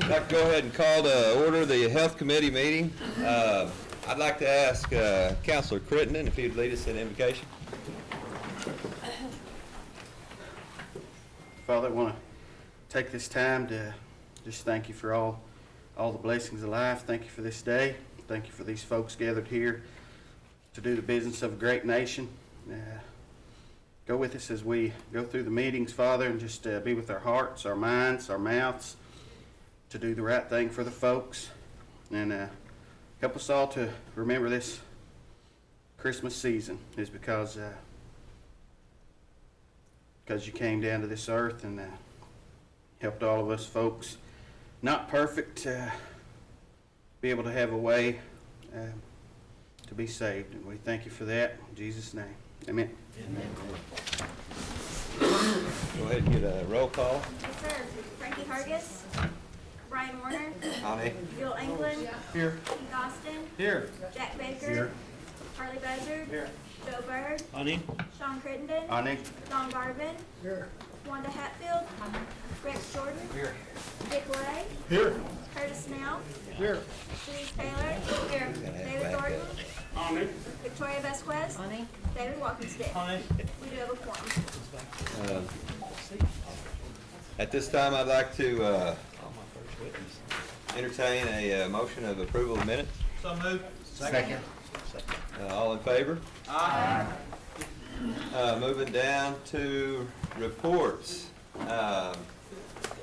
I'd like to go ahead and call to order the Health Committee meeting. I'd like to ask Councilor Crittenden if he'd lead us in invocation. Father, I want to take this time to just thank you for all the blessings of life. Thank you for this day. Thank you for these folks gathered here to do the business of a great nation. Go with us as we go through the meetings, Father, and just be with our hearts, our minds, our mouths, to do the right thing for the folks. And help us all to remember this Christmas season is because you came down to this earth and helped all of us folks, not perfect, be able to have a way to be saved. And we thank you for that. In Jesus' name, amen. Amen. Go ahead and get a roll call. Yes, sir. Frankie Hargis. Brian Warner. Aye. Bill England. Here. Keith Austin. Here. Jack Baker. Here. Harley Buzzard. Here. Joe Bird. Honey. Sean Crittenden. Honey. Don Garvin. Here. Wanda Hatfield. Rex Jordan. Here. Dick Lay. Here. Curtis Snell. Here. Denise Taylor. Here. David Thornton. Honey. Victoria Vasquez. David Walkenstick. Honey. We do have a quorum. At this time, I'd like to entertain a motion of approval of minutes. So moved. Second. All in favor? Aye. Moving down to reports. I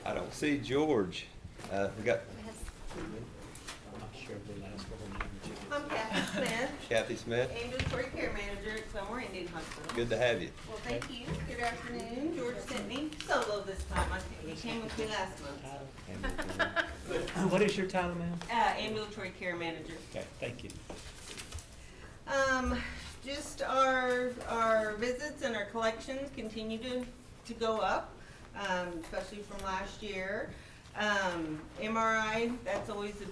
don't see George. We got I'm Kathy Smith, Kathy Smith. ambulatory care manager at Clemore Indian Hospital. Good to have you. Well, thank you. Good afternoon. George sent me solo this time. He came with me last month. What is your title, ma'am? Ambulatory care manager. Okay, thank you. Just our visits and our collections continue to go up, especially from last year. MRI, that's always a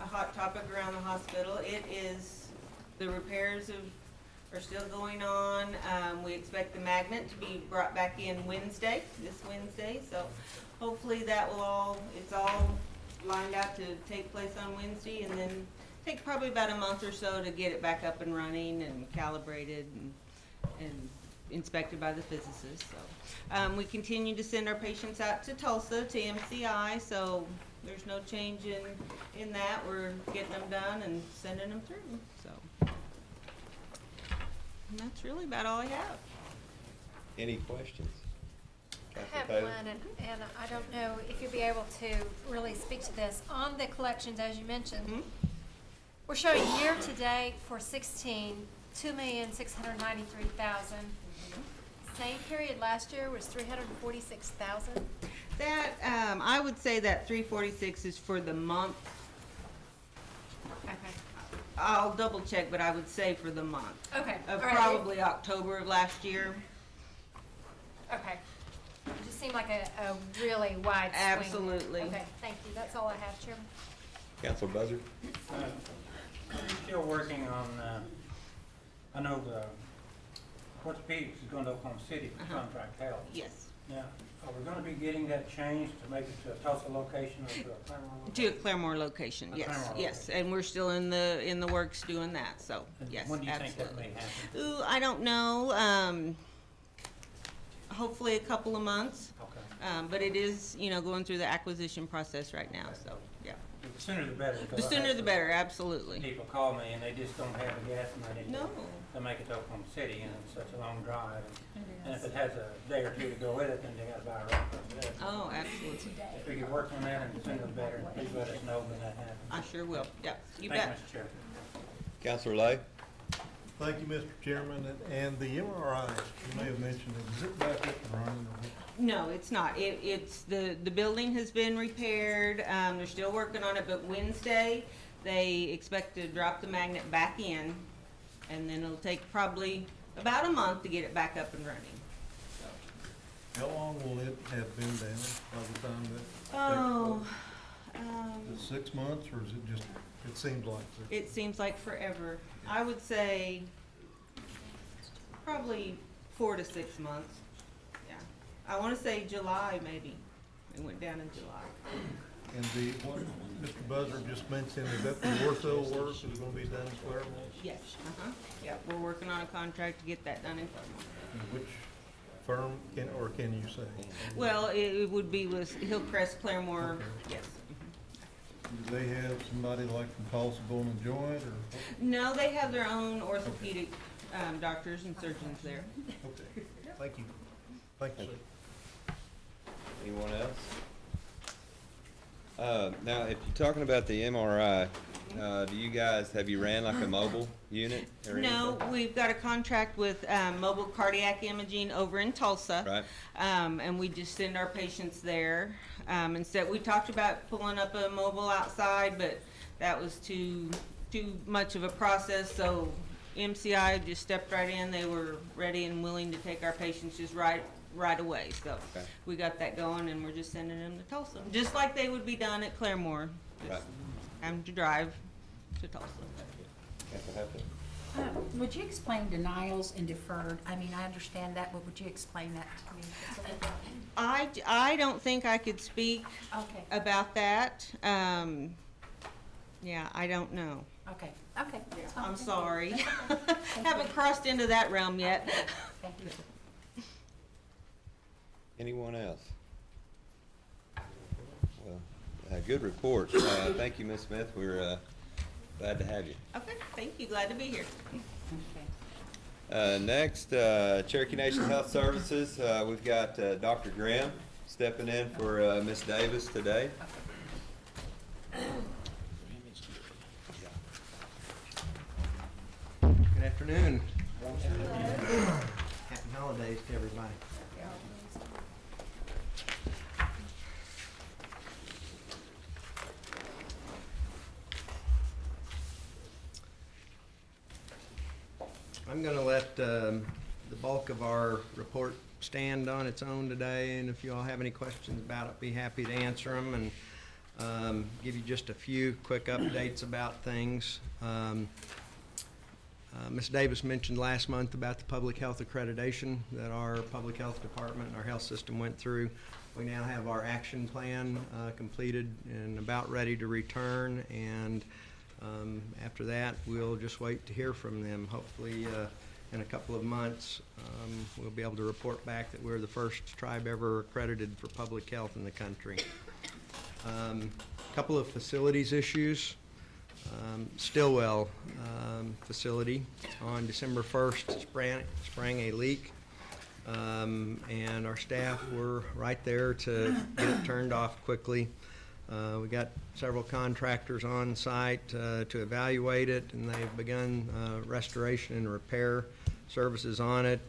hot topic around the hospital. It is, the repairs are still going on. We expect the magnet to be brought back in this Wednesday, so hopefully that will it's all lined out to take place on Wednesday, and then take probably about a month or so to get it back up and running and calibrated and inspected by the physicist. So we continue to send our patients out to Tulsa to MCI, so there's no change in that. We're getting them done and sending them through. So and that's really about all I have. Any questions? I Councilor have Taylor? one, and I don't know if you'll be able to really speak to this. On the collections, as you mentioned, we're showing year to date for 16, $2,693,000. Same period last year was $346,000. That I would say that 346 is for the month. Okay. I'll double check, but I would say for the month. Okay. Of all right. probably October of last year. Okay. It just seemed like a really wide swing. Absolutely. Okay, thank you. That's all I have, Chairman. Councilor Buzzard? I'm still working on, I know the orthopedics is going to Oklahoma City for contract health. Yes. Now, are we going to be getting that changed to make it to a Tulsa location or to a Claremore location? To a Claremore location, A yes, Claremore yes, location. and we're still in the works doing that, so, And yes, when do you absolutely. think that may happen? Ooh, I don't know, hopefully a couple of months, Okay. but it is, going through the acquisition process right now, so, yeah. The sooner the better. The because I sooner had the some better, absolutely. People call me and they just don't have the gas money No. to make it to Oklahoma City, and it's such a long drive. And if it has a day or two to go with it, then they gotta buy a rock for it. Oh, absolutely. If we could work on that and the sooner the better, please let us know when that happens. I sure will, yeah, you Thank bet. you, Mr. Chair. Councilor Lay? Thank you, Mr. Chairman. And the MRIs, you may have mentioned, is it back up and running? Or what? No, it's not. It's the building has been repaired. They're still working on it, but Wednesday they expect to drop the magnet back in, and then it'll take probably about a month to get it back up and running. How long will it have been down by the time that? Oh, Is it 6 months, or is it just, it seems like it? it seems like forever. I would say probably 4 to 6 months. Yeah, I want to say July maybe. It went down in July. And what Mr. Buzzer just mentioned, is that the ortho work is gonna be done in Claremont? Yes, yeah, we're working on a contract to get that done in Claremont. And which firm can you say? Well, it would be with Hillcrest Claremore, Okay. yes. Do they have somebody like from Tulsa bone and joint, or? No, they have their own orthopedic, doctors and surgeons there. Okay, thank you. Thank you, sir. Anyone else? Now, if you're talking about the MRI, have you ran like a mobile unit or No, anything? we've got a contract with, mobile cardiac imaging over in Tulsa. Right. And we just send our patients there. Instead, we talked about pulling up a mobile outside, but that was too much of a process, so MCI just stepped right in. They were ready and willing to take our patients just right away, so Okay. we got that going, and we're just sending them to Tulsa, just like they would be done at Claremore. Right. Just having to drive to Tulsa. Council Hatfield? Would you explain denials and deferred? I mean, I understand that, but would you explain that to me? just a little bit? I don't think I could speak Okay, about that. Yeah, I don't know. okay. That's fine. I'm Thank you. sorry. Thank Haven't you. crossed into that realm yet. Thank you. Anyone else? Well, good report. Thank you, Ms. Smith. We're glad to have you. Okay, thank you. Glad to be here. Okay. Next, Cherokee Nation Health Services. We've got Dr. Graham stepping in for Ms. Davis today. Good afternoon. Happy holidays to everybody. I'm going to let the bulk of our report stand on its own today, and if you all have any questions about it, be happy to answer them and give you just a few quick updates about things. Ms. Davis mentioned last month about the public health accreditation that our public health department and our health system went through. We now have our action plan completed and about ready to return, and after that, we'll just wait to hear from them. Hopefully, in a couple of months, we'll be able to report back that we're the first tribe ever accredited for public health in the country. Couple of facilities issues. Stillwell facility on December 1st sprang a leak, and our staff were right there to get it turned off quickly. We got several contractors on site to evaluate it, and they've begun restoration and repair services on it.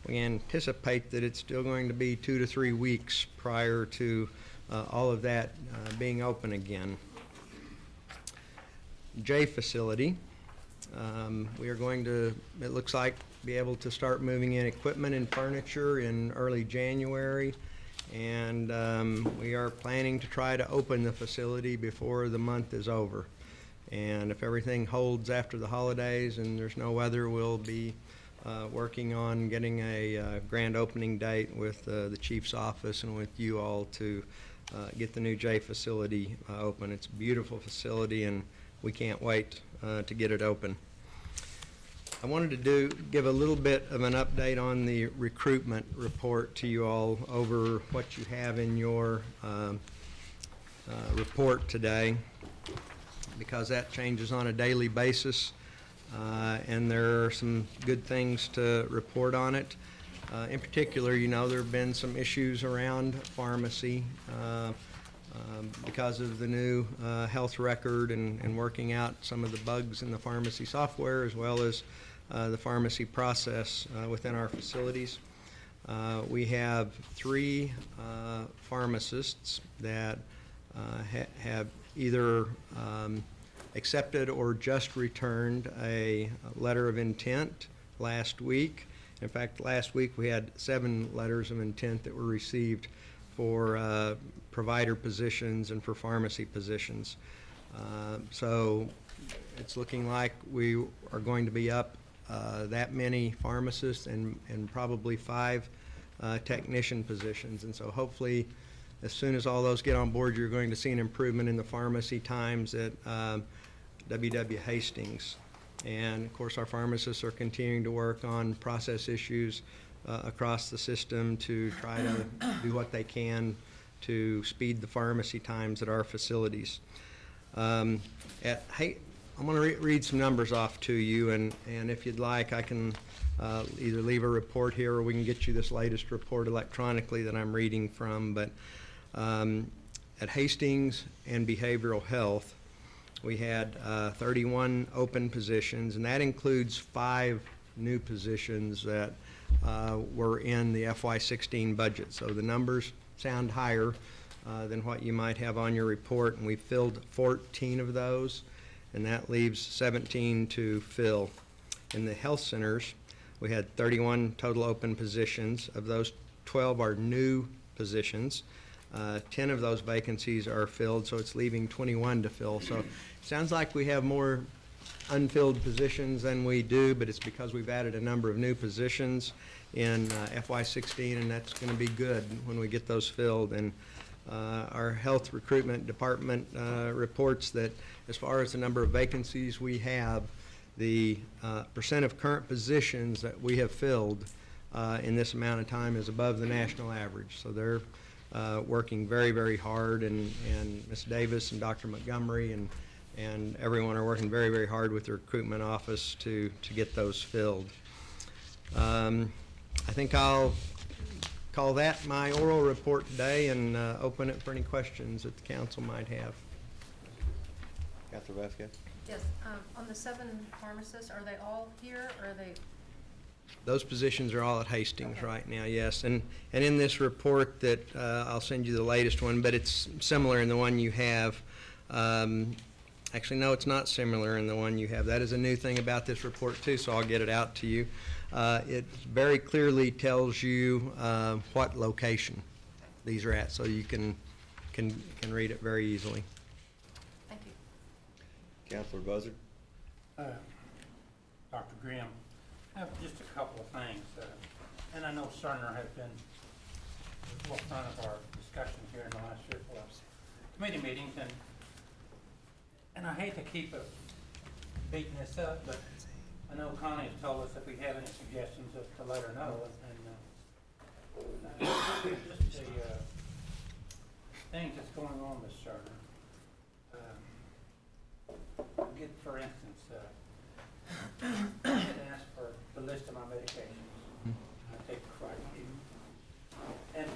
We anticipate that it's still going to be 2 to 3 weeks prior to all of that being open again. J facility, we are going to, it looks like, be able to start moving in equipment and furniture in early January, and we are planning to try to open the facility before the month is over. And if everything holds after the holidays and there's no weather, we'll be working on getting a grand opening date with the chief's office and with you all to get the new J facility open. It's a beautiful facility, and we can't wait to get it open. I wanted to give a little bit of an update on the recruitment report to you all over what you have in your report today, because that changes on a daily basis, and there are some good things to report on it. In particular, you know, there have been some issues around pharmacy because of the new health record and working out some of the bugs in the pharmacy software, as well as the pharmacy process within our facilities. We have 3 pharmacists that have either accepted or just returned a letter of intent last week. In fact, last week we had 7 letters of intent that were received for provider positions and for pharmacy positions. So it's looking like we are going to be up that many pharmacists and probably 5 technician positions. And so hopefully as soon as all those get on board, you're going to see an improvement in the pharmacy times at W.W. Hastings. And of course, our pharmacists are continuing to work on process issues across the system to try to do what they can to speed the pharmacy times at our facilities. I'm going to read some numbers off to you, and if you'd like, I can either leave a report here or we can get you this latest report electronically that I'm reading from. But at Hastings and Behavioral Health, we had 31 open positions, and that includes 5 new positions that were in the FY16 budget. So the numbers sound higher than what you might have on your report, and we filled 14 of those, and that leaves 17 to fill. In the health centers, we had 31 total open positions. Of those, 12 are new positions. 10 of those vacancies are filled, so it's leaving 21 to fill. So it sounds like we have more unfilled positions than we do, but it's because we've added a number of new positions in FY16, and that's going to be good when we get those filled. And our health recruitment department reports that as far as the number of vacancies we have, the percent of current positions that we have filled in this amount of time is above the national average. So they're working very, very hard, and Ms. Davis and Dr. Montgomery and everyone are working very, very hard with the recruitment office to get those filled. I think I'll call that my oral report today and open it for any questions that the council might have. Councilor Vasquez? Yes, on the 7 pharmacists, are they all here, or are they? Those positions are all at Hastings Okay. right now, yes. And in this report that I'll send you the latest one, but it's similar in the one you have. Actually, no, it's not similar in the one you have. That is a new thing about this report too, so I'll get it out to you. It very clearly tells you what location these are at, so you can read it very easily. Thank you. Councilor Buzzard? Dr. Grimm, I have just a couple of things, and I know Cerner has been the forefront of our discussions here in the last year plus committee meetings, and I hate to keep beating this up, but I know Connie has told us if we have any suggestions to let her know, and just the things that's going on with Cerner. Get, for instance, I had asked for the list of my medications. I take Friday. And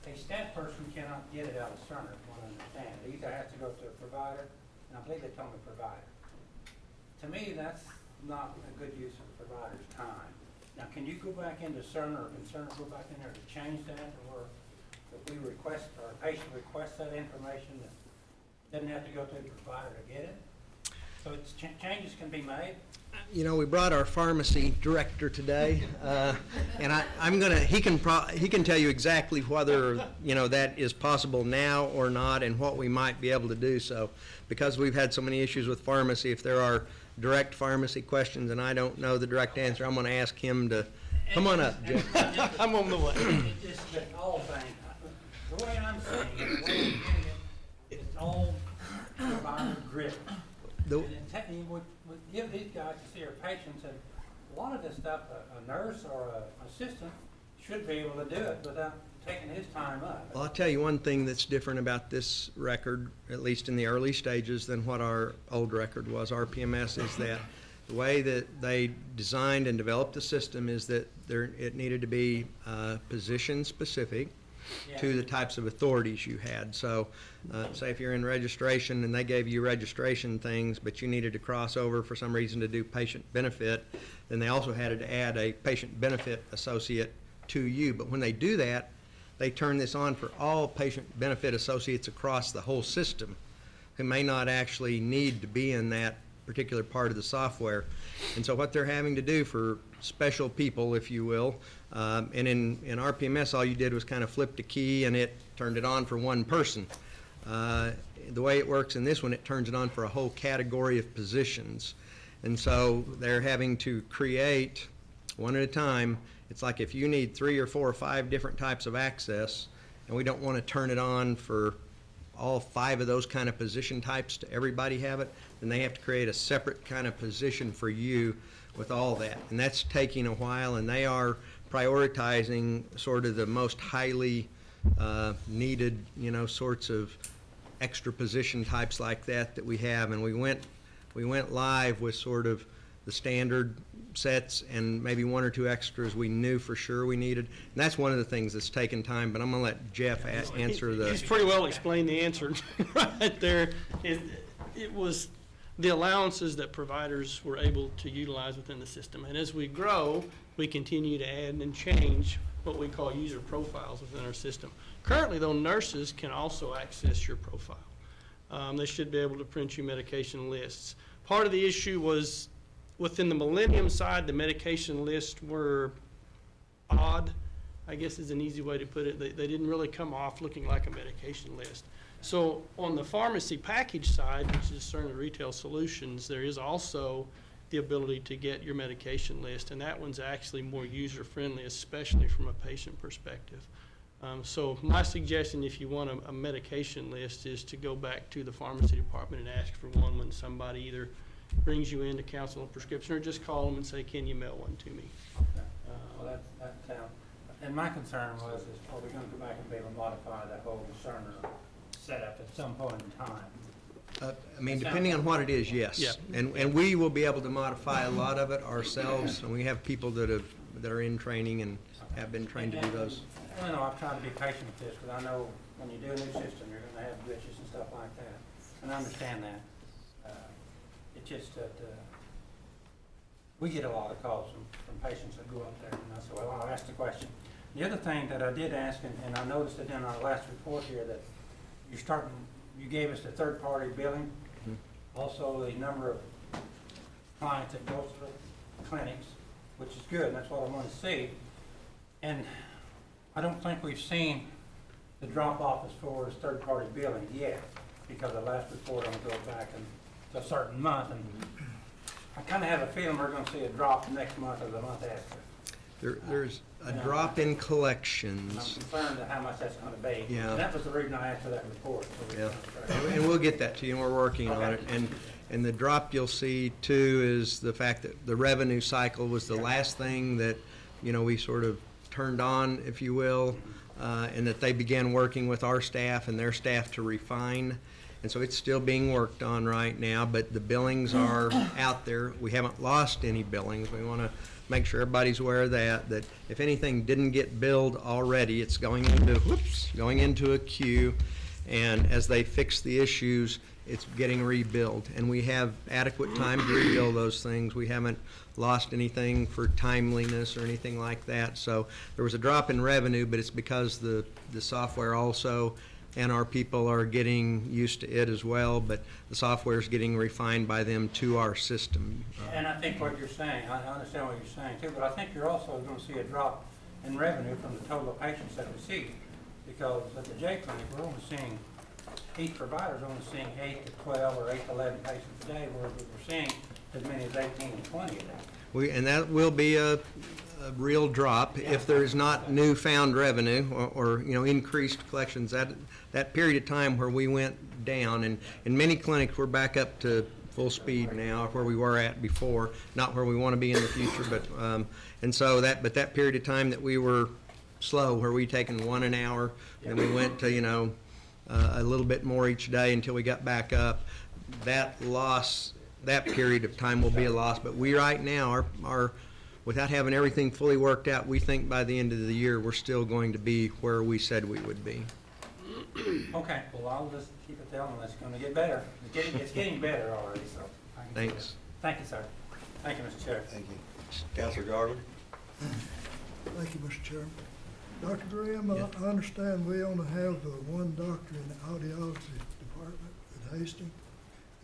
a staff person cannot get it out of Cerner, from what I understand. It either has to go to a provider, and I believe they told me provider. To me, that's not a good use of the provider's time. Now, can you go back into Cerner, or can Cerner go back in there to change that, or if we request, or a patient requests that information, that doesn't have to go to the provider to get it? So it's changes can be made? You know, we brought our pharmacy director today, and he can tell you exactly whether, that is possible now or not and what we might be able to do. So because we've had so many issues with pharmacy, if there are direct pharmacy questions and I don't know the direct answer, I'm going to ask him to, come on up, Jeff. I'm on the way. It's just that all things, the way I'm seeing it, the way I'm getting it, it's all provider driven. And we give these guys to see our patients, and a lot of this stuff, a nurse or an assistant should be able to do it without taking his time up. Well, I'll tell you one thing that's different about this record, at least in the early stages, than what our old record was, RPMS, is that the way that they designed and developed the system is that it needed to be position specific to the types of authorities you had. So say if you're in registration and they gave you registration things, but you needed to cross over for some reason to do patient benefit, then they also had to add a patient benefit associate to you. But when they do that, they turn this on for all patient benefit associates across the whole system who may not actually need to be in that particular part of the software. And so what they're having to do for special people, if you will, and in RPMS all you did was kind of flip the key and it turned it on for one person. The way it works in this one, it turns it on for a whole category of positions. And so they're having to create one at a time. It's like if you need 3 or 4 or 5 different types of access, and we don't want to turn it on for all 5 of those kind of position types to everybody have it, then they have to create a separate kind of position for you with all that. And that's taking a while, and they are prioritizing sort of the most highly needed, sorts of extra position types like that we have. And we went live with sort of the standard sets and maybe 1 or 2 extras we knew for sure we needed. And that's one of the things that's taken time, but I'm going to let Jeff answer He's the... pretty well explained the answer right there. It was the allowances that providers were able to utilize within the system. And as we grow, we continue to add and change what we call user profiles within our system. Currently, though, nurses can also access your profile. They should be able to print you medication lists. Part of the issue was within the Millennium side, the medication lists were odd, I guess is an easy way to put it. They didn't really come off looking like a medication list. So on the pharmacy package side, which is certainly retail solutions, there is also the ability to get your medication list, and that one's actually more user-friendly, especially from a patient perspective. So my suggestion, if you want a medication list, is to go back to the pharmacy department and ask for one when somebody either brings you in to cancel a prescription, or just call them and say, can you mail one to me? Okay. Well, that sounds, and my concern was, is are we gonna go back and be able to modify that whole Cerner setup at some point in time? I mean, depending on what it is, yes. Yeah. And we will be able to modify a lot of it ourselves, and we have people that are in training and have been trained to do those. I know I've tried to be patient with this, because I know when you do a new system, you're gonna have glitches and stuff like that, and I understand that. It's just that, we get a lot of calls from patients that go up there, and I said, well, I'll ask the question. The other thing that I did ask, and I noticed it in our last report here, that you gave us the third-party billing, also the number of clients that go to the clinics, which is good, and that's what I want to see. And I don't think we've seen the drop-off as far as third-party billing yet, because the last report only goes back to a certain month, and I kind of have a feeling we're going to see a drop next month or the month after. There's a drop in I'm collections. concerned at how much that's going to be. Yeah. And that was the reason I asked for that report. So Yeah, and we'll get that to you, and we're working on it. And the drop you'll see too is the fact that the revenue cycle was the last thing that, we sort of turned on, if you will, and that they began working with our staff and their staff to refine. And so it's still being worked on right now, but the billings are out there. We haven't lost any billings. We want to make sure everybody's aware of that if anything didn't get billed already, it's going into a queue, and as they fix the issues, it's getting rebilled. And we have adequate time to rebill those things. We haven't lost anything for timeliness or anything like that. So there was a drop in revenue, but it's because the software also, and our people are getting used to it as well, but the software is getting refined by them to our system. And I think what you're saying, I understand what you're saying too, but I think you're also going to see a drop in revenue from the total of patients that we see. Because at the J Clinic, we're only seeing, each provider's only seeing 8 to 12 or 8 to 11 patients a day, whereas we're seeing as many as 18 and 20 a day. And that will be a real drop if there is not newfound revenue or increased collections. That period of time where we went down, and in many clinics we're back up to full speed now, where we were at before, not where we want to be in the future, but that period of time that we were slow, where we taken 1 an hour, and we went to a little bit more each day until we got back up. That period of time will be a loss, but we right now are without having everything fully worked out, we think by the end of the year we're still going to be where we said we would be. Okay, well, I'll just keep it telling them it's going to get better. It's getting better already, so. Thanks. Thank you, sir. Thank you, Mr. Chair. Thank you. Councilor Garland? Thank you, Mr. Chairman. Dr. Graham, I understand we only have one doctor in the audiology department at Hastings.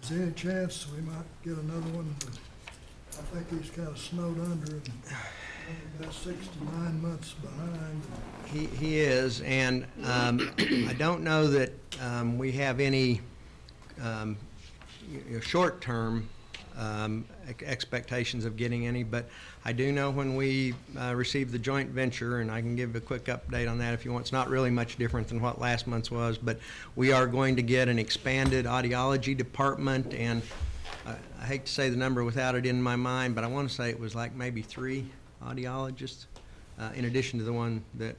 Is there any chance we might get another one? I think he's kind of snowed under and about 6 to 9 months behind. He is, and I don't know that we have any short-term expectations of getting any, but I do know when we received the joint venture, and I can give a quick update on that if you want. It's not really much different than what last month's was, but we are going to get an expanded audiology department, and I hate to say the number without it in my mind, but I want to say it was like maybe 3 audiologists in addition to the one that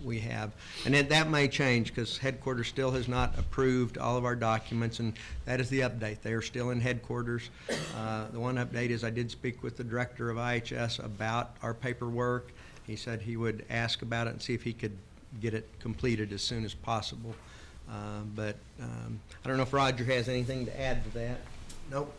we have. And that may change because headquarters still has not approved all of our documents, and that is the update. They are still in headquarters. The one update is I did speak with the director of IHS about our paperwork. He said he would ask about it and see if he could get it completed as soon as possible. But I don't know if Roger has anything to add to that. Nope.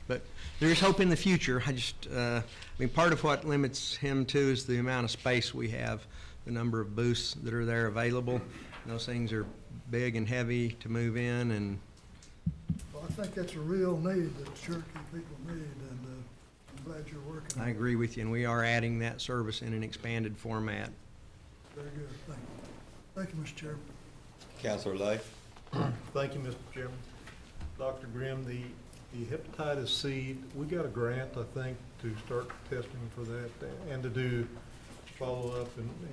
But there is hope in the future. I mean, part of what limits him too is the amount of space we have, the number of booths that are there available. And those things are big and heavy to move in, and Well, I think that's a real need that the Cherokee people need, and I'm glad you're working on I it. agree with you. And we are adding that service in an expanded format. Very good, thank you. Thank you, Mr. Chairman. Counselor Leif? Thank you, Mr. Chairman. Dr. Grimm, the hepatitis C, we got a grant, I think, to start testing for that and to do follow-up,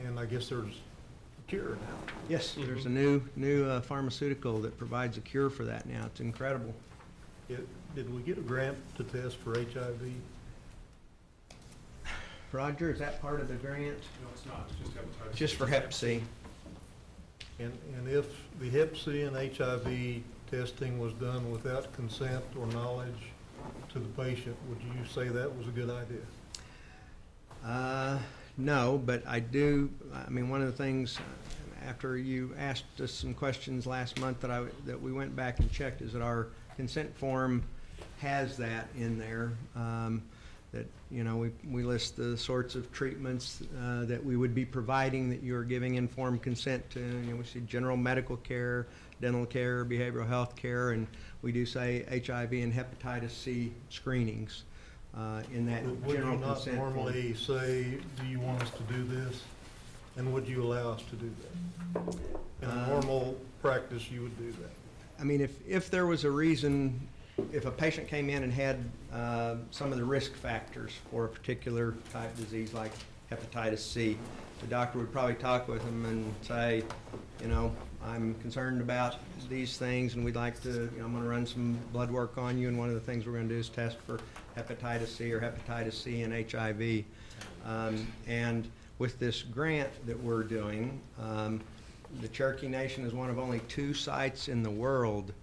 and I guess there's a cure now. Yes, there's a new pharmaceutical that provides a cure for that now. It's incredible. Did we get a grant to test for HIV? Roger, is that part of the grant? No, it's not, it's just hepatitis. Just for Hep C. And if the Hep C and HIV testing was done without consent or knowledge to the patient, would you say that was a good idea? No, but I mean, one of the things, after you asked us some questions last month that we went back and checked, is that our consent form has that in there, that, you know, we list the sorts of treatments that we would be providing that you're giving informed consent to. You know, we see general medical care, dental care, behavioral health care, and we do say HIV and hepatitis C screenings in that Would general you not consent form. normally say, do you want us to do this? And would you allow us to do that? In a normal practice, you would do that. I mean, if there was a reason, if a patient came in and had some of the risk factors for a particular type disease like hepatitis C, the doctor would probably talk with them and say, you know, I'm concerned about these things and we'd like to, you know, I'm going to run some blood work on you, and one of the things we're going to do is test for hepatitis C or hepatitis C and HIV. And with this grant that we're doing, the Cherokee Nation is one of only 2 sites in the world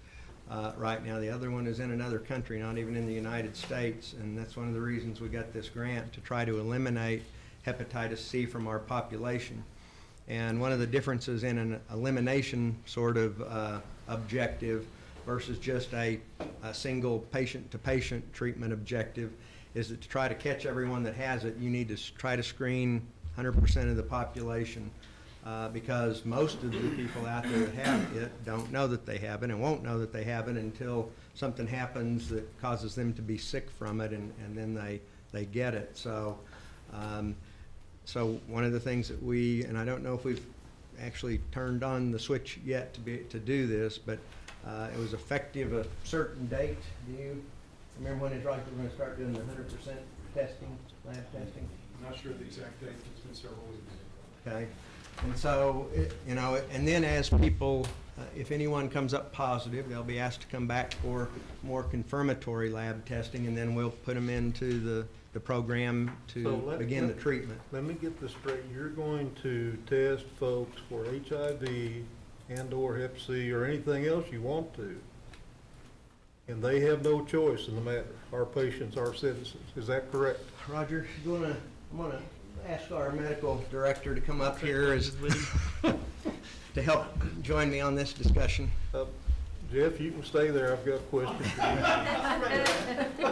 right now. The other one is in another country, not even in the United States, and that's one of the reasons we got this grant, to try to eliminate hepatitis C from our population. And one of the differences in an elimination sort of objective versus just a single patient-to-patient treatment objective is that to try to catch everyone that has it, you need to try to screen 100% of the population. Because most of the people out there that have it don't know that they have it and won't know that they have it until something happens that causes them to be sick from it, and then they get it. So, so one of the things that and I don't know if we've actually turned on the switch yet to do this, but it was effective a certain date. Do you remember when it's like we're going to start doing the 100% testing, lab testing? I'm not sure the exact date, it's been several weeks. Okay. And so, you know, and then as people, if anyone comes up positive, they'll be asked to come back for more confirmatory lab testing, and then we'll put them into the program to begin the treatment. Let me get this straight. You're going to test folks for HIV and/or Hep C or anything else you want to, and they have no choice in the matter. Our patients, our citizens. Is that correct? Roger, I'm gonna ask our medical director to come up here to help join me on this discussion. Jeff, you can stay there. I've got a question for you.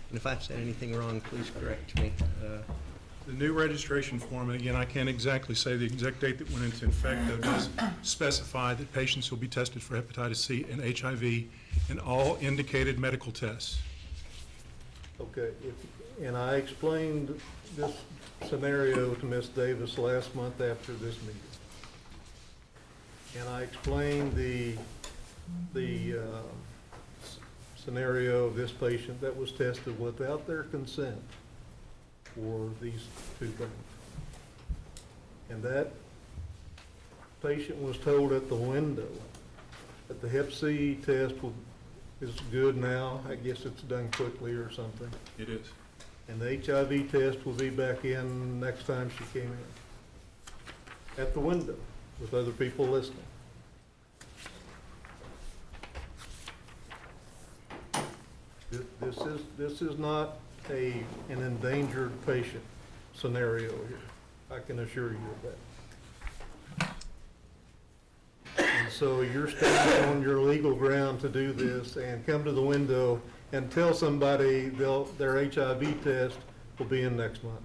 And if I've said anything wrong, please correct me. The new registration form, and again, I can't exactly say the exact date that went into effect, though, does specify that patients will be tested for hepatitis C and HIV in all indicated medical tests. Okay, and I explained this scenario to Ms. Davis last month after this meeting. And I explained the the scenario of this patient that was tested without their consent for these two things. And that patient was told at the window that the Hep C test is good now. I guess it's done quickly or something. It is. And the HIV test will be back in next time she came in. At the window with other people listening. This is not an endangered patient scenario here. I can assure you of that. And so you're standing on your legal ground to do this and come to the window and tell somebody their HIV test will be in next month.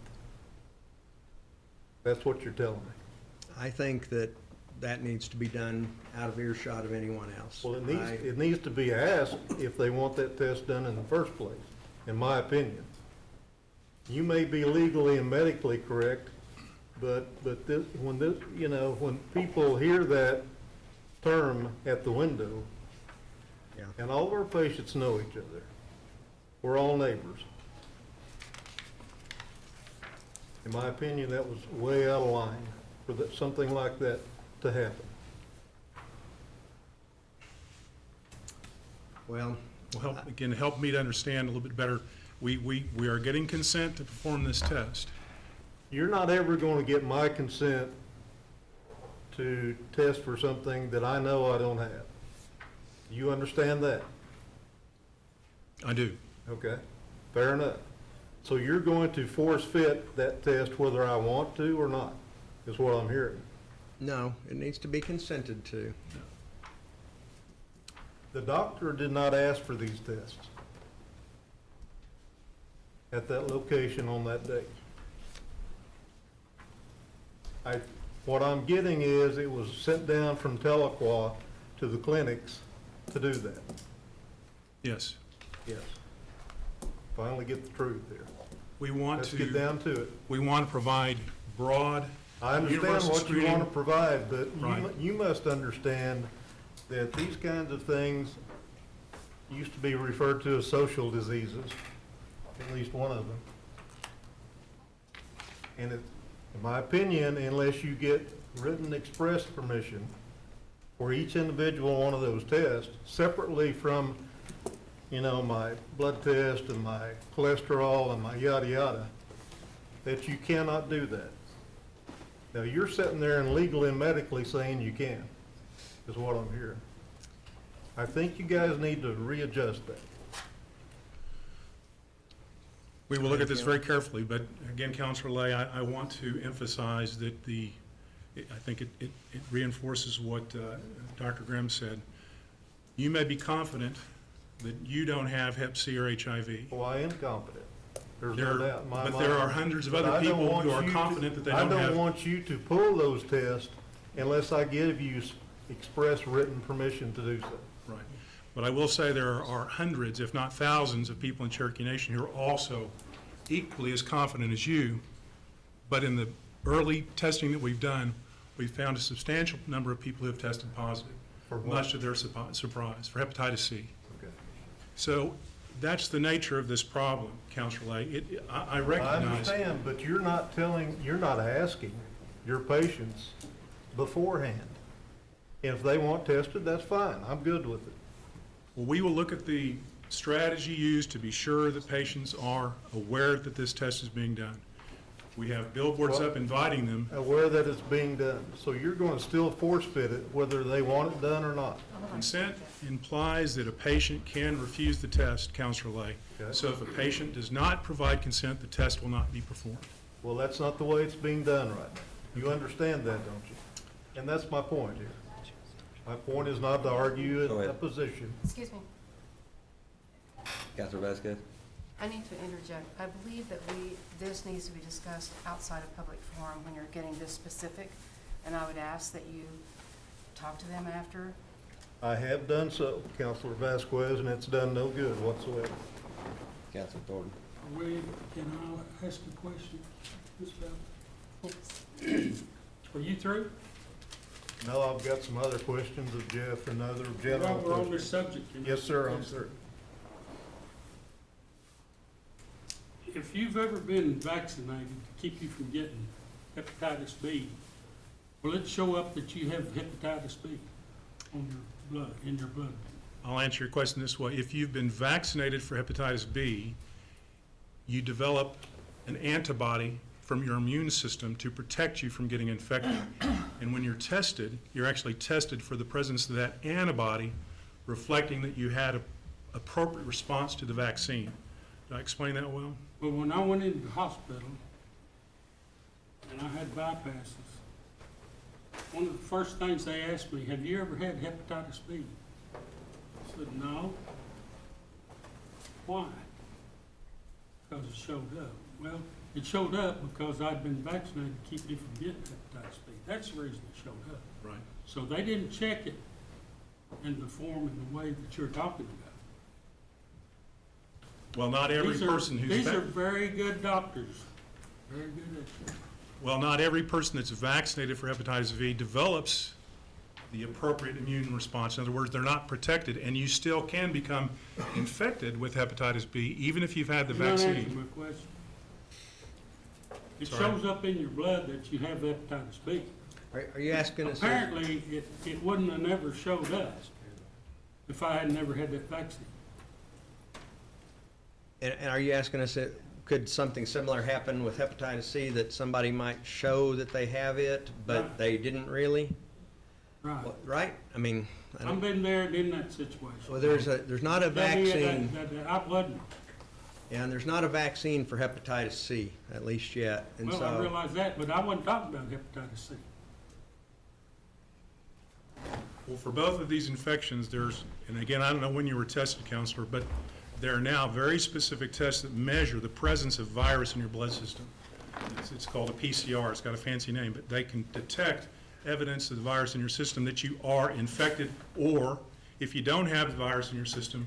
That's what you're telling me. I think that needs to be done out of earshot of anyone else. Well, it needs to be asked if they want that test done in the first place, in my opinion. You may be legally and medically correct, but when people hear that term at the window, Yeah. and all of our patients know each other, we're all neighbors. In my opinion, that was way out of line for something like that to happen. Well, Help me to understand a little bit better. We are getting consent to perform this test. You're not ever going to get my consent to test for something that I know I don't have. You understand that? I do. Okay, fair enough. So you're going to force fit that test whether I want to or not, is what I'm hearing. no, it needs to be consented to. The doctor did not ask for these tests at that location on that day. What I'm getting is it was sent down from Tahlequah to the clinics to do that. Yes. Yes. Finally get the truth here. We want Let's to. get down to it. We want to provide broad, I understand universal what you screening. want to provide, but Right. you must understand that these kinds of things used to be referred to as social diseases, at least one of them. And in my opinion, unless you get written express permission for each individual one of those tests, separately from, my blood test and my cholesterol and my yada yada, that you cannot do that. Now, you're sitting there and legally and medically saying you can, is what I'm hearing. I think you guys need to readjust that. We will look at this very carefully, but again, Counselor Lay, I want to emphasize that I think it reinforces what Dr. Grimm said. You may be confident that you don't have Hep C or HIV. Well, I am confident. There's no doubt in my mind. But there are hundreds of But other I don't people want who are you to- confident that they I don't don't have. want you to pull those tests unless I give you express written permission to do so. Right. But I will say there are hundreds, if not thousands, of people in Cherokee Nation who are also equally as confident as you. But in the early testing that we've done, we've found a substantial number of people who have tested positive, For what? much to their surprise, for hepatitis C. Okay. So that's the nature of this problem, Counselor Lay. I I recognize. understand, but you're not asking your patients beforehand. If they want tested, that's fine. I'm good with it. Well, we will look at the strategy used to be sure that patients are aware that this test is being done. We have billboards up inviting them. Aware that it's being done. So you're going to still force fit it whether they want it done or not. Consent implies that a patient can refuse the test, Counselor Lay. Okay. So if a patient does not provide consent, the test will not be performed. Well, that's not the way it's being done right now. You understand that, don't you? And that's my point here. My point is not to argue Go a ahead. position. Excuse me, Councilor Vasquez? I need to interject. I believe that this needs to be discussed outside of public forum when you're getting this specific, and I would ask that you talk to them after. I have done so, Councilor Vasquez, and it's done no good whatsoever. Councilor Thornton? Can I ask a question, Ms. Bell? Yes. Are you through? No, I've got some other questions of Jeff and other While general we're on this questions. subject. you know, Yes, sir, I'm sorry. If you've ever been vaccinated to keep you from getting hepatitis B, will it show up that you have hepatitis B on your blood, in your blood? I'll answer your question this way. If you've been vaccinated for hepatitis B, you develop an antibody from your immune system to protect you from getting infected. And when you're tested, you're actually tested for the presence of that antibody, reflecting that you had an appropriate response to the vaccine. Did I explain that well? But when I went into the hospital and I had bypasses, one of the first things they asked me, have you ever had hepatitis B? I said, no. Why? Because it showed up. Well, it showed up because I'd been vaccinated to keep me from getting hepatitis B. That's the reason it showed up. Right. So they didn't check it in the form and the way that you're talking about. Well, not every person who's These are very good doctors, very good at it. Well, not every person that's vaccinated for hepatitis V develops the appropriate immune response. In other words, they're not protected, and you still can become infected with hepatitis B, even if you've had the You're not answering vaccine. my question. It Sorry. shows up in your blood that you have hepatitis B. Are you asking us? Apparently, it wouldn't have never showed up if I had never had that vaccine. And are you asking us, could something similar happen with hepatitis C, that somebody might show that they have it, but Right. they didn't really? Right. Right? I mean, I I've don't, been there and in that situation. well, there's not a vaccine, I wasn't. and there's not a vaccine for hepatitis C, at least yet. And Well, I so, realize that, but I wasn't talking about hepatitis C. Well, for both of these infections, there's, and again, I don't know when you were tested, Counselor, but there are now very specific tests that measure the presence of virus in your blood system. It's called a PCR. It's got a fancy name, but they can detect evidence of the virus in your system that you are infected, or if you don't have the virus in your system,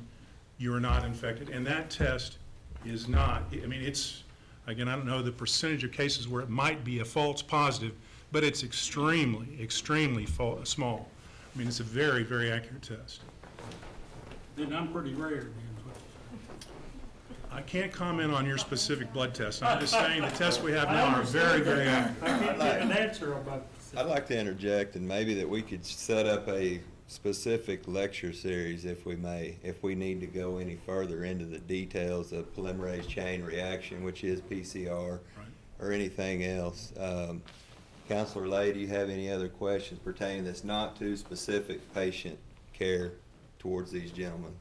you are not infected. And that test is not, I mean, it's, again, I don't know the percentage of cases where it might be a false positive, but it's extremely, extremely small. I mean, it's a very, very accurate test. Then I'm pretty rare then. I can't comment on your specific blood test. I'm just saying the tests we have now are very, very accurate. I can't get an answer about I'd like to interject, and maybe that we could set up a specific lecture series, if we may, if we need to go any further into the details of polymerase chain reaction, which is PCR, Right. or anything else. Counselor Lay, do you have any other questions pertaining that's not to specific patient care towards these gentlemen?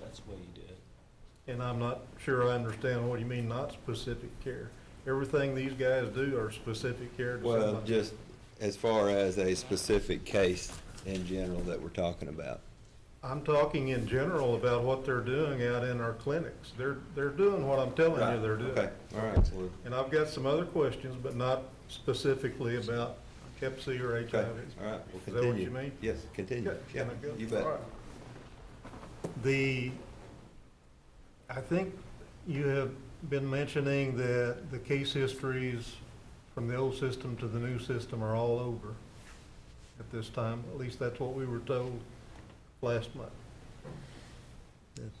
That's the way you do it. And I'm not sure I understand what you mean, not specific care. Everything these guys do are specific care to Well, somebody. just as far as a specific case in general that we're talking about. I'm talking in general about what they're doing out in our clinics. They're doing what I'm telling you they're doing. Okay, all right. Well, And I've got some other questions, but not specifically about Hep C or HIV. okay, all right, we'll Is that continue. what you mean? Yes, continue. Okay, Yeah, can I go? you bet. All right. I think you have been mentioning that the case histories from the old system to the new system are all over at this time. At least that's what we were told last month. I'm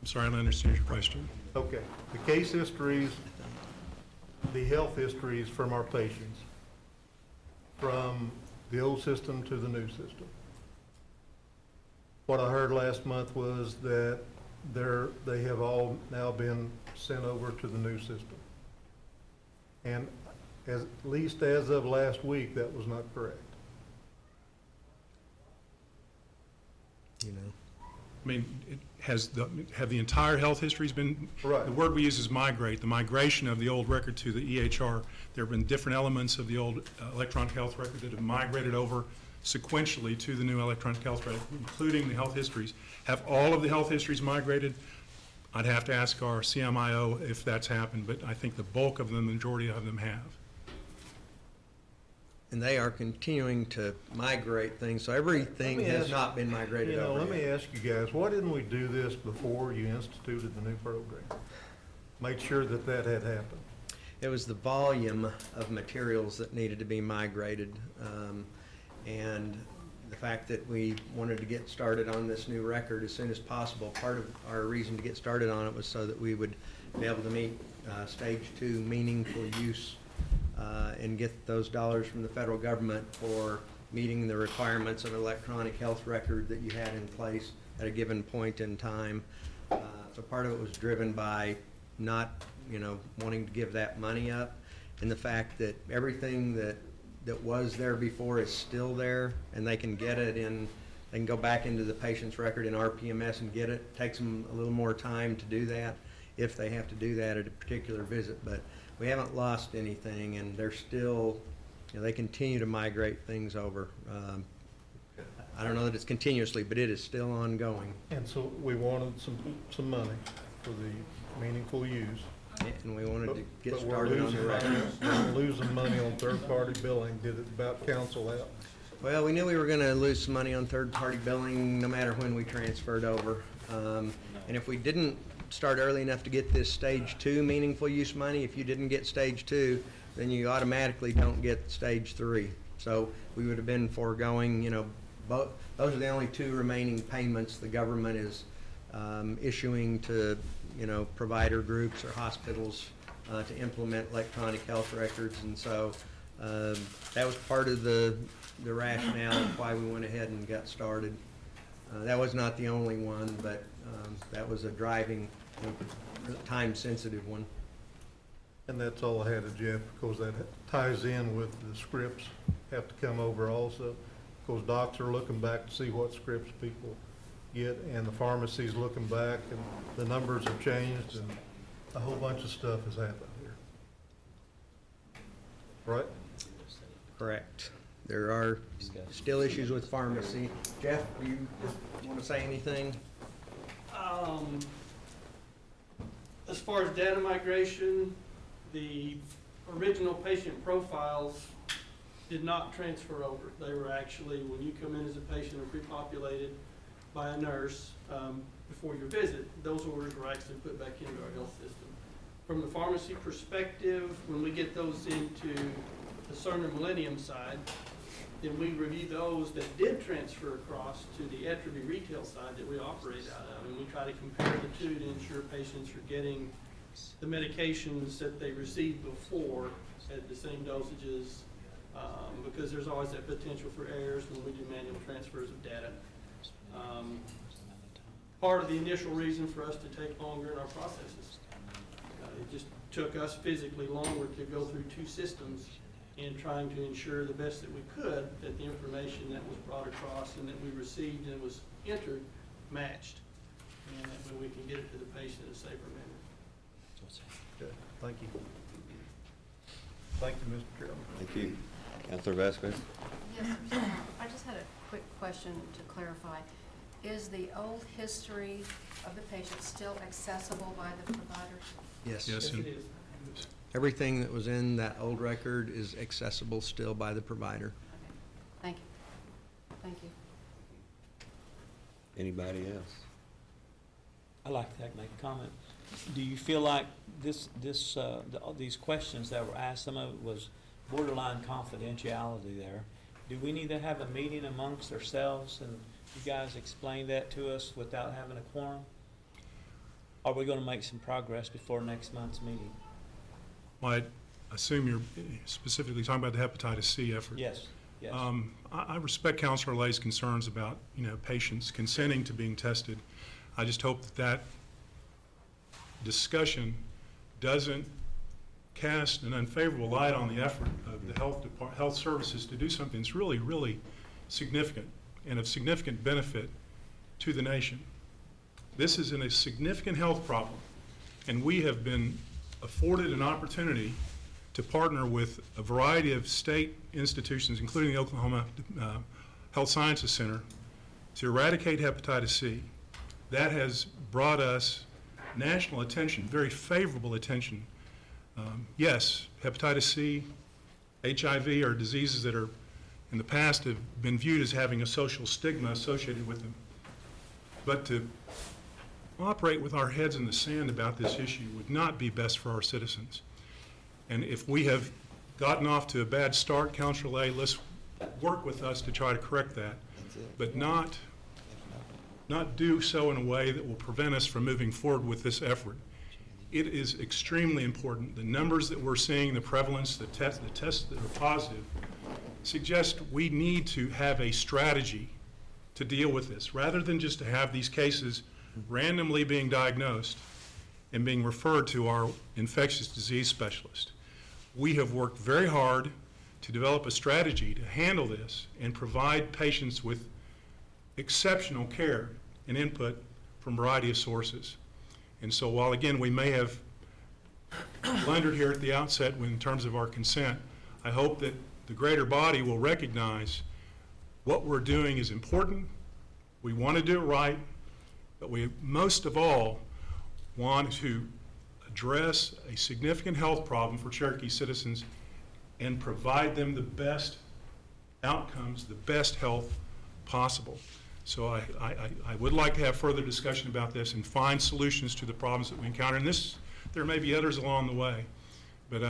sorry, I don't understand your question. Okay, the case histories, the health histories from our patients, from the old system to the new system. What I heard last month was that they have all now been sent over to the new system. And at least as of last week, that was not correct. you know, I mean, have the entire health histories been? Right. The word we use is migrate, the migration of the old record to the EHR. There have been different elements of the old electronic health record that have migrated over sequentially to the new electronic health record, including the health histories. Have all of the health histories migrated? I'd have to ask our CMIO if that's happened, but I think the bulk of them, the majority of them have. and they are continuing to migrate things, so everything Let me has ask- not been migrated over Let me yet. ask you guys, why didn't we do this before you instituted the new program? Made sure that that had happened. It was the volume of materials that needed to be migrated. And the fact that we wanted to get started on this new record as soon as possible, part of our reason to get started on it was so that we would be able to meet stage 2 meaningful use and get those dollars from the federal government for meeting the requirements of an electronic health record that you had in place at a given point in time. So part of it was driven by not, wanting to give that money up, and the fact that everything that was there before is still there, and they can get it in, they can go back into the patient's record in RPMS and get it. Takes them a little more time to do that if they have to do that at a particular visit, but we haven't lost anything, and they're still, they continue to migrate things over. I don't know that it's continuously, but it is still ongoing. And so we wanted some money for the meaningful use. And we wanted to get But we're started on the losing record. money- we're losing money on third-party billing. Did it about cancel out? Well, we knew we were gonna lose some money on third-party billing no matter when we transferred over. And if we didn't start early enough to get this stage 2 meaningful use money, if you didn't get stage 2, then you automatically don't get stage 3. So we would have been foregoing, those are the only 2 remaining payments the government is issuing to, provider groups or hospitals to implement electronic health records. And so that was part of the rationale of why we went ahead and got started. That was not the only one, but that was a driving, time-sensitive one. And that's all I had to Jeff, because that ties in with the scripts have to come over also. Because docs are looking back to see what scripts people get, and the pharmacy's looking back, and the numbers have changed, and a whole bunch of stuff has happened here. Right? Correct. There are still issues with pharmacy. Jeff, do you want to say anything? As far as data migration, the original patient profiles did not transfer over. They were actually, when you come in as a patient, are pre-populated by a nurse before your visit. Those orders were actually put back into our health system. From the pharmacy perspective, when we get those into the Cerner Millennium side, then we review those that did transfer across to the Etruby retail side that we operate out of. And we try to compare the 2 to ensure patients are getting the medications that they received before at the same dosages, because there's always that potential for errors when we do manual transfers of data. Part of the initial reason for us to take longer in our processes. It just took us physically longer to go through 2 systems in trying to ensure the best that we could that the information that was brought across and that we received and was entered matched, and that way we can get it to the patient in a safer manner. Okay, thank you. Thank you, Mr. Chairman. Thank you. Counselor Vasquez? Yes, sir. I just had a quick question to clarify. Is the old history of the patient still accessible by the providers? Yes. Yes, Yes, and- it is. Everything that was in that old record is accessible still by the provider. Okay. Thank you. Thank you. Anybody else? I'd like to make a comment. Do you feel like all these questions that were asked, some of it was borderline confidentiality there? Do we need to have a meeting amongst ourselves and you guys explain that to us without having a quorum? Are we going to make some progress before next month's meeting? Well, I assume you're specifically talking about the hepatitis C effort. Yes, yes. I respect Counselor Lay's concerns about, patients consenting to being tested. I just hope that discussion doesn't cast an unfavorable light on the effort of the health services to do something that's really, really significant and of significant benefit to the nation. This is a significant health problem, and we have been afforded an opportunity to partner with a variety of state institutions, including the Oklahoma Health Sciences Center, to eradicate hepatitis C. That has brought us national attention, very favorable attention. Yes, hepatitis C, HIV are diseases that are in the past have been viewed as having a social stigma associated with them. But to operate with our heads in the sand about this issue would not be best for our citizens. And if we have gotten off to a bad start, Counselor Lay, let's work with us to try to correct that, but not do so in a way that will prevent us from moving forward with this effort. It is extremely important. The numbers that we're seeing, the prevalence, the tests that are positive, suggest we need to have a strategy to deal with this, rather than just to have these cases randomly being diagnosed and being referred to our infectious disease specialist. We have worked very hard to develop a strategy to handle this and provide patients with exceptional care and input from a variety of sources. And so while, again, we may have blundered here at the outset in terms of our consent, I hope that the greater body will recognize what we're doing is important. We want to do it right, but we most of all want to address a significant health problem for Cherokee citizens and provide them the best outcomes, the best health possible. So I would like to have further discussion about this and find solutions to the problems that we encounter. And there may be others along the way, but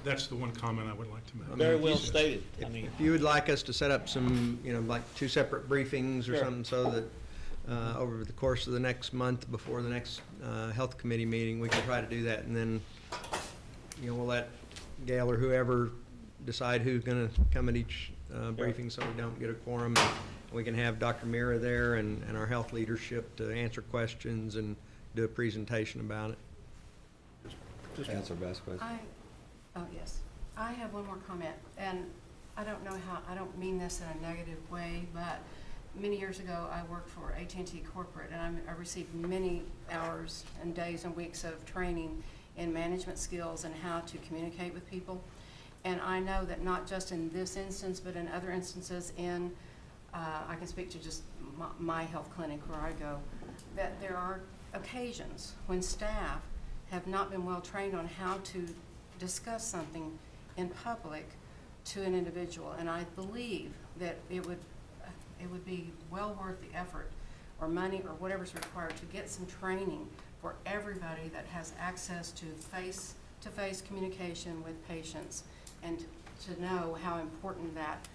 that's the one comment I would like to make. Very well stated. I mean, If you would like us to set up some, like 2 separate briefings or Sure. something, so that over the course of the next month before the next health committee meeting, we can try to do that, and then, we'll let Gail or whoever decide who's gonna come at each briefing, so we don't get a quorum. We can have Dr. Mira there and our health leadership to answer questions and do a presentation about it. Councilor Vasquez. Oh, yes. I have one more comment, and I don't know how, I don't mean this in a negative way, but many years ago, I worked for AT&T Corporate, and I received many hours and days and weeks of training in management skills and how to communicate with people. And I know that not just in this instance, but in other instances I can speak to just my health clinic where I go, that there are occasions when staff have not been well trained on how to discuss something in public to an individual. And I believe that it would be well worth the effort or money or whatever's required to get some training for everybody that has access to face-to-face communication with patients, and to know how important that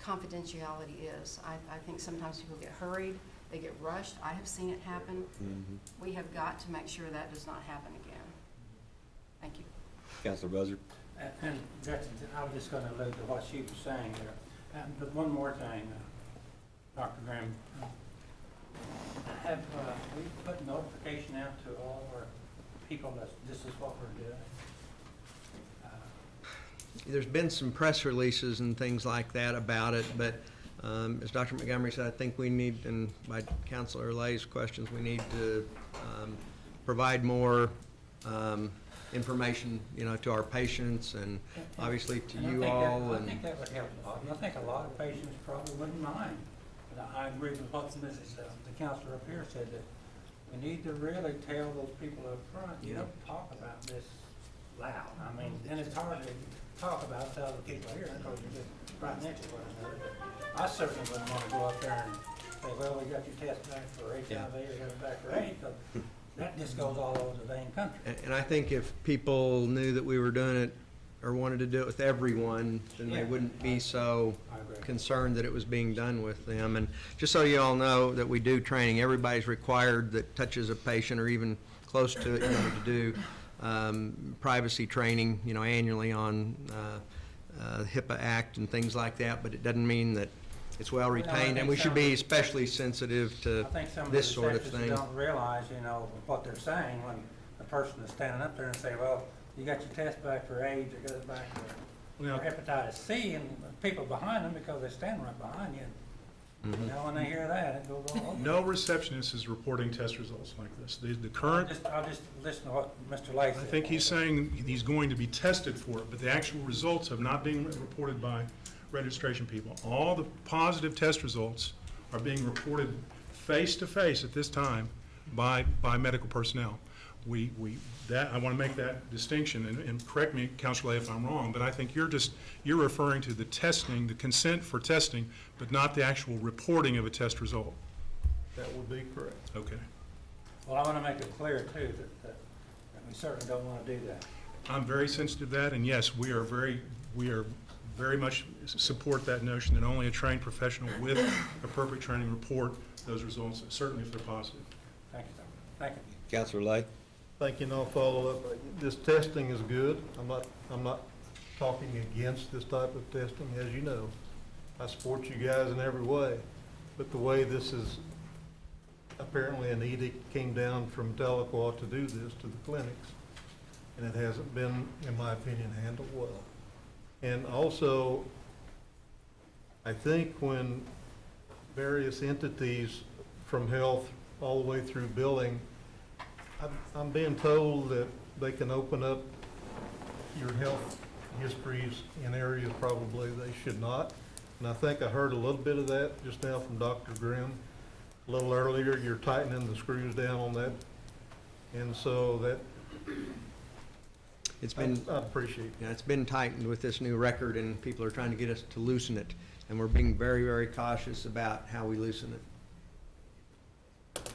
confidentiality is. I think sometimes people get hurried, they get rushed. I have seen it happen. Mm-hmm. We have got to make sure that does not happen again. Thank you. Councilor Buzzard. And that's, I was just going to allude to what she was saying there. But one more thing, Dr. Graham, have we put notification out to all our people that this is what we're doing? There's been some press releases and things like that about it, but as Dr. Montgomery said, I think we need, and by Councilor Lay's questions, we need to provide more information, to our patients and obviously to you all. I think that would help a lot. And I think a lot of patients probably wouldn't mind. But I agree with what the counselor up here said, that we need to really tell those people up front, you don't talk about this loud. I mean, and it's hard to talk about it to other people here because you're just right next to one another. I certainly wouldn't want to go up there and say, well, we got your test back for HIV or got it back for AIDS, because that just goes all over the dang country. And I think if people knew that we were doing it or wanted to do it with everyone, then they wouldn't be so concerned that it was being done with them. And just so you all know that we do training, everybody's required that touches a patient or even close to it, to do privacy training, annually on HIPAA Act and things like that, but it doesn't mean that it's well retained, and we should be especially sensitive to this sort of thing. Don't realize, what they're saying when the person is standing up there and say, well, you got your test back for AIDS, or got it back for hepatitis C, and people behind them, because they stand right behind you. When they hear that, it goes all over. No receptionist is reporting test results like this. The current, I'll just listen to what Mr. Lay said. I think he's saying he's going to be tested for it, but the actual results have not been reported by registration people. All the positive test results are being reported face-to-face at this time by medical personnel. I want to make that distinction, and correct me, Councilor Lay, if I'm wrong, but I think you're referring to the testing, the consent for testing, but not the actual reporting of a test result. That would be correct. Okay. Well, I want to make it clear, too, that we certainly don't want to do that. I'm very sensitive to that, and yes, we are very much support that notion that only a trained professional with appropriate training report those results, certainly if they're positive. Thank you, Doctor. Thank you. Counselor Lay? Thank you, and I'll follow up. This testing is good. I'm not talking against this type of testing, as you know. I support you guys in every way, but the way this is, apparently an edict came down from Tahlequah to do this to the clinics, and it hasn't been, in my opinion, handled well. And also, I think when various entities from health all the way through billing, I'm being told that they can open up your health histories in areas probably they should not. And I think I heard a little bit of that just now from Dr. Grimm. A little earlier, you're tightening the screws down on that. And so that, It's been, I appreciate yeah, it's been tightened with this new record, and people are trying to get us to loosen it. And we're being very, very cautious about how we loosen it.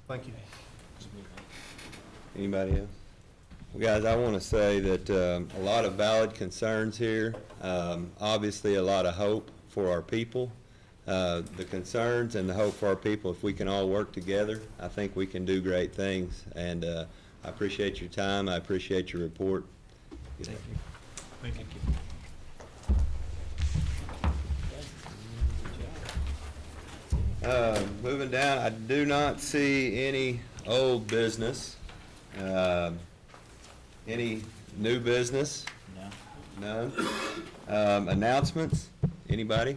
Thank you. Anybody else? Well, guys, I want to say that a lot of valid concerns here. Obviously, a lot of hope for our people. The concerns and the hope for our people, if we can all work together, I think we can do great things. And I appreciate your time. I appreciate your report. Thank you. Thank you. Moving down, I do not see any old business. Any new business? No. None. Announcements? Anybody?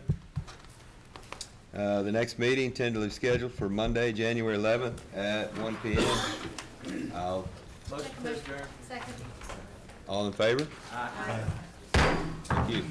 The next meeting tentatively scheduled for Monday, January 11th at 1 p.m. Second. All in favor? Aye. Thank you.